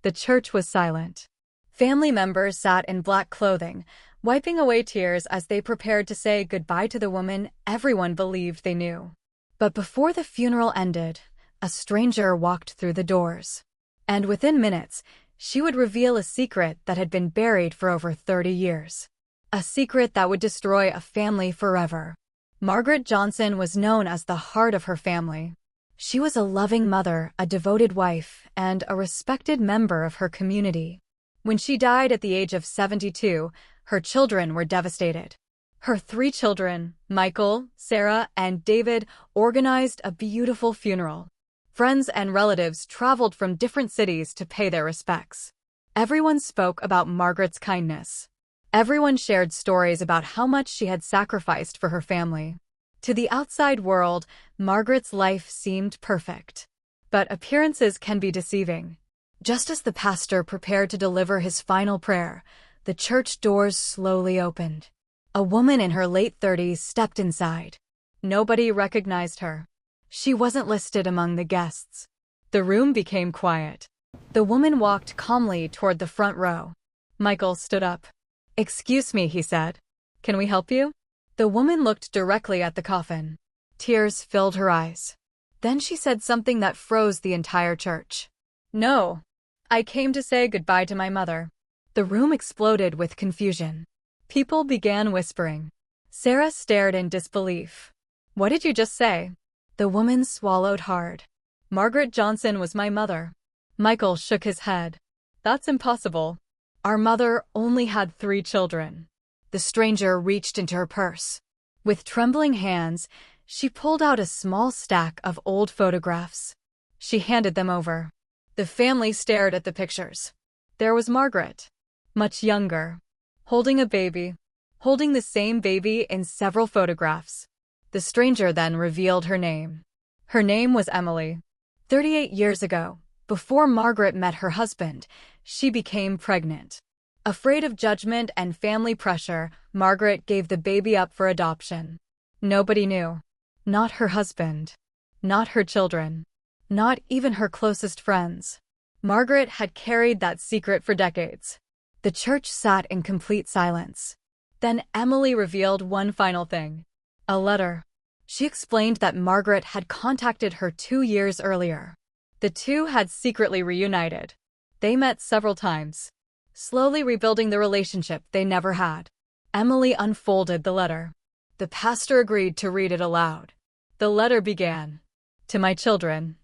The church was silent. Family members sat in black clothing, wiping away tears as they prepared to say goodbye to the woman everyone believed they knew. But before the funeral ended, a stranger walked through the doors. And within minutes, she would reveal a secret that had been buried for over 30 years. A secret that would destroy a family forever. Margaret Johnson was known as the heart of her family. She was a loving mother, a devoted wife, and a respected member of her community. When she died at the age of 72, her children were devastated. Her 3 children, Michael, Sarah, and David, organized a beautiful funeral. Friends and relatives traveled from different cities to pay their respects. Everyone spoke about Margaret's kindness. Everyone shared stories about how much she had sacrificed for her family. To the outside world, Margaret's life seemed perfect. But appearances can be deceiving. Just as the pastor prepared to deliver his final prayer, the church doors slowly opened. A woman in her late 30s stepped inside. Nobody recognized her. She wasn't listed among the guests. The room became quiet. The woman walked calmly toward the front row. Michael stood up. "Excuse me," he said. "Can we help you?" The woman looked directly at the coffin. Tears filled her eyes. Then she said something that froze the entire church. "No. I came to say goodbye to my mother." The room exploded with confusion. People began whispering. Sarah stared in disbelief. "What did you just say?" The woman swallowed hard. "Margaret Johnson was my mother." Michael shook his head. "That's impossible. Our mother only had 3 children." The stranger reached into her purse. With trembling hands, she pulled out a small stack of old photographs. She handed them over. The family stared at the pictures. There was Margaret, much younger, holding a baby, holding the same baby in several photographs. The stranger then revealed her name. Her name was Emily. 38 years ago, before Margaret met her husband, she became pregnant. Afraid of judgment and family pressure, Margaret gave the baby up for adoption. Nobody knew. Not her husband. Not her children. Not even her closest friends. Margaret had carried that secret for decades. The church sat in complete silence. Then Emily revealed one final thing. A letter. She explained that Margaret had contacted her 2 years earlier. The two had secretly reunited. They met several times, slowly rebuilding the relationship they never had. Emily unfolded the letter. The pastor agreed to read it aloud. The letter began. "To my children.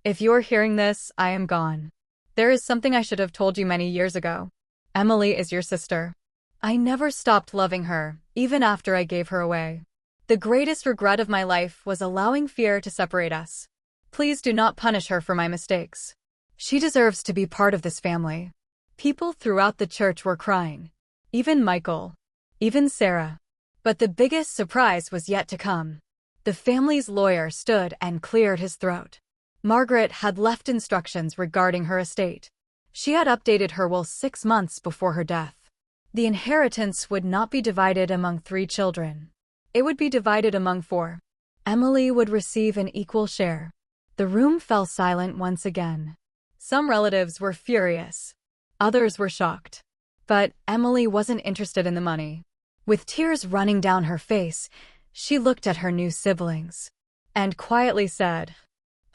If you're hearing this, I am gone. There is something I should have told you many years ago. Emily is your sister. I never stopped loving her, even after I gave her away. The greatest regret of my life was allowing fear to separate us. Please do not punish her for my mistakes. She deserves to be part of this family." People throughout the church were crying. Even Michael. Even Sarah. But the biggest surprise was yet to come. The family's lawyer stood and cleared his throat. Margaret had left instructions regarding her estate. She had updated her will 6 months before her death. The inheritance would not be divided among 3 children. It would be divided among 4. Emily would receive an equal share. The room fell silent once again. Some relatives were furious. Others were shocked. But Emily wasn't interested in the money. With tears running down her face, she looked at her new siblings and quietly said,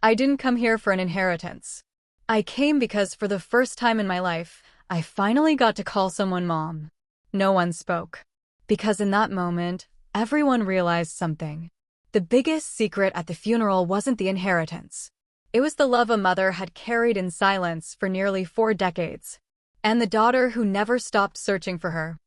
"I didn't come here for an inheritance. I came because for the first time in my life, I finally got to call someone mom." No one spoke. Because in that moment, everyone realized something. The biggest secret at the funeral wasn't the inheritance. It was the love a mother had carried in silence for nearly 4 decades. And the daughter who never stopped searching for her.